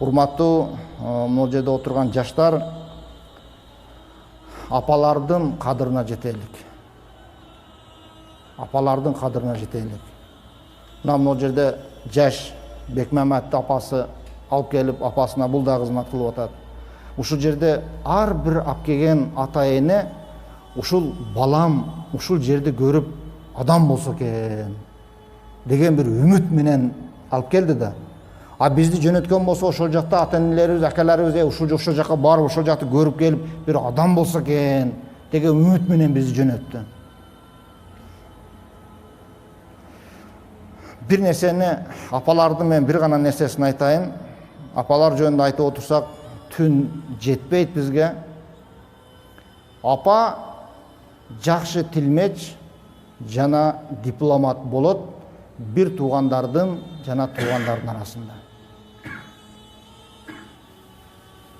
Урматтуу могул жерде отурган жаштар, апалардын кадырына жетелик. Апалардын кадырына жетелик. Мына могул жерде жаш Бекмаматты апасы алып келип, апасына бул да кызмат кылып атат. Ушул жерде ар бир алып келген ата эне ушул балам ушул жерди көрүп адам болсо экен деген бир үмүт менен алып келди да. А бизди жөнөткөн болсо ошол жакта ата энелерибиз, акаларыбыз ушул жакка барып, ошол жакты көрүп келип, бир адам болсо экен деген үмүт менен бизди жөнөттү. Бир нерсени, апалардын мен бир гана нерсесин айтайын. Апалар жөнүндө айтып отурсак, түн жетпейт бизге. Апа жакшы тилмеч жана дипломат болот бир туугандардын жана туугандардын арасында.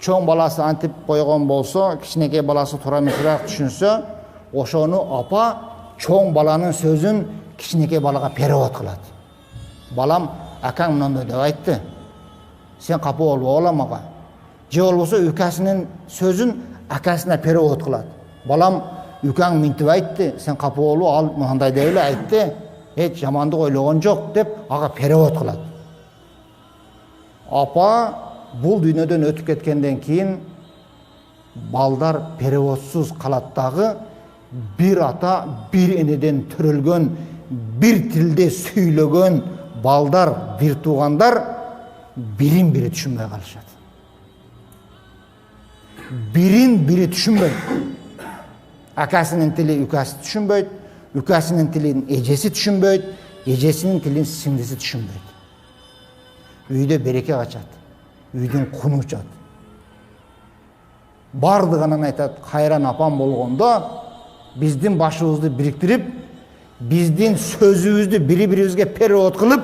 Чоң баласы антип койгон болсо, кичинекей баласы туура эмесирээк түшүнсө, ошону апа чоң баланын сөзүн кичинекей балага перевод кылат. Балам, акаң мындай деп айтты. Сен капа болбогула мага. Же болбосо үкасынын сөзүн акасына перевод кылат. Балам, үкаң минтип айтты, сен капа болбо, ал мындай деп эле айтты. Эч жамандык ойлогон жок деп ага перевод кылат. Апа бул дүйнөдөн өтүп кеткенден кийин балдар переводсуз калат дагы, бир ата, бир энеден төрөлгөн, бир тилде сүйлөгөн балдар, бир туугандар бирин бири түшүнбөй калышат. Бирин бири түшүнбөйт. Акасынын тили үкасы түшүнбөйт, үкасынын тилин эжеси түшүнбөйт, эжесинин тилин сиңдиси түшүнбөйт. Үйдө береке качат, үйдүн куну учат. Бардыгынан айтат, кайран апам болгондо биздин башыбызды бириктирип, биздин сөзүбүздү бири-бирибизге перевод кылып,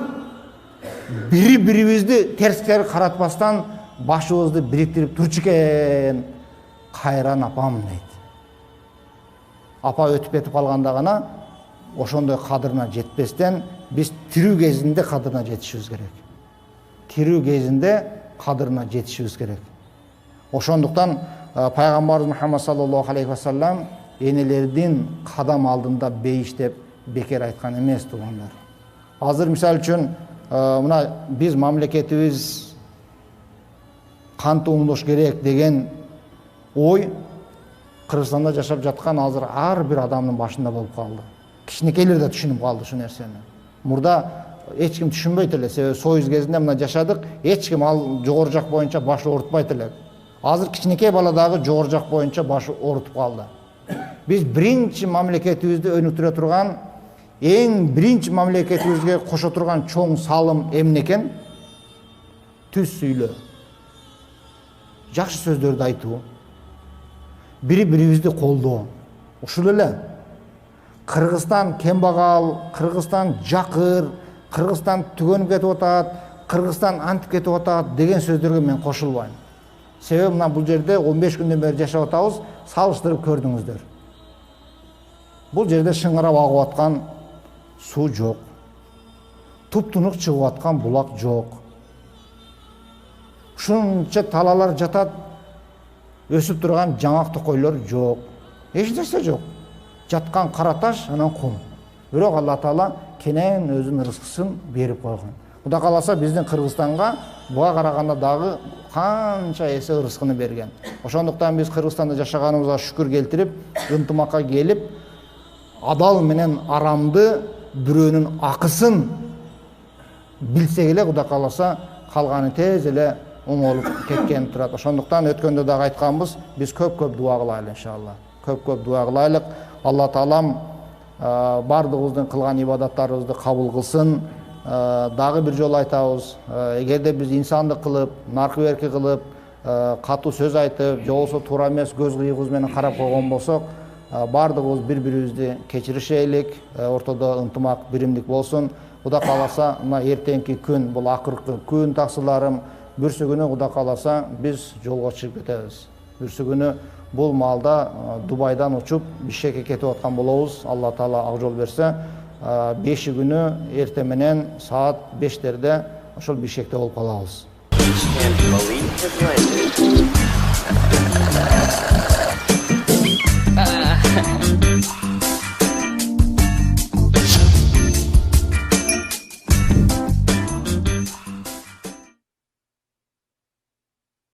бири-бирибизди терскери каратпастан башыбызды бириктирип турчу экен. Кайран апам дейт. Апа өтүп кетип калганда гана ошондой кадырына жетпестен биз тирүү кезинде кадырына жетишибиз керек. Тирүү кезинде кадырына жетишибиз керек. Ошондуктан пайгамбарыбыз Мухаммад саллаллаху алейхи вассалам энелердин кадам алдында бейиштеп бекер айткан эмес, туугандар. Азыр мисал үчүн мына биз мамлекетибиз кантип оңдош керек деген ой Кыргызстанда жашап жаткан азыр ар бир адамдын башында болуп калды. Кичинекейлер да түшүнүп калды ушул нерсени. Мурда эч ким түшүнбөйт эле, себеби Союз кезинде мына жашадык, эч ким ал жогору жак боюнча баш оорутпайт эле. Азыр кичинекей бала дагы жогору жак боюнча баш оорутуп калды. Биз биринчи мамлекетибизди өнүктүрө турган, эң биринчи мамлекетибизге кошо турган чоң салым эмне экен? Түз сүйлөө. Жакшы сөздөрдү айтуу. Бири-бирибизди колдоо. Ушул эле. Кыргызстан кембагал, Кыргызстан жакыр, Кыргызстан түгөнүп кетип атат, Кыргызстан антип кетип атат деген сөздөргө мен кошулбайм. Себеби мына бул жерде 15 күндөн бери жашап атабыз, салыштырып көрдүңүздөр. Бул жерде шыңырап агып аткан суу жок. Туп-тунук чыгып аткан булак жок. Ушунча талалар жатат, өсүп турган жаңак токойлор жок. Эч нерсе жок. Жаткан кара таш, анан кум. Бирок Алла Таала кенен өзүнүн рызкысын берип койгон. Кудай кааласа биздин Кыргызстанга буга караганда дагы канча эсе рызкыны берген. Ошондуктан биз Кыргызстанда жашаганыбызга шүкүр келтирип, ынтымакка келип, адал менен арамды бирөөнүн акысын билсек эле, Кудай кааласа калганы тез эле оңолуп кеткен турат. Ошондуктан өткөндө дагы айтканбыз, биз көп-көп дуа кылайлы иншалла. Көп-көп дуа кылайлык. Алла Таалам бардыгыбыздын кылган ибадаттарыбызды кабыл кылсын. Дагы бир жолу айтабыз, эгерде биз инсандык кылып, наркы берки кылып, катуу сөз айтып, же болбосо туура эмес көз кыйгыбыз менен карап койгон болсок, бардыгыбыз бири-бирибизди кечиришелик, ортодо ынтымак, биримдик болсун. Кудай кааласа, мына эртеңки күн бул акыркы күн таксыларым. Бүрсү күнү Кудай кааласа биз жолго чыгып кетебиз. Бүрсү күнү бул маалда Дубайдан учуп Бишкекке кетип аткан болобуз. Алла Таала ак жол берсе, 5 күнү эрте менен саат 5-терде ошол Бишкекте болуп калабыз. That's right.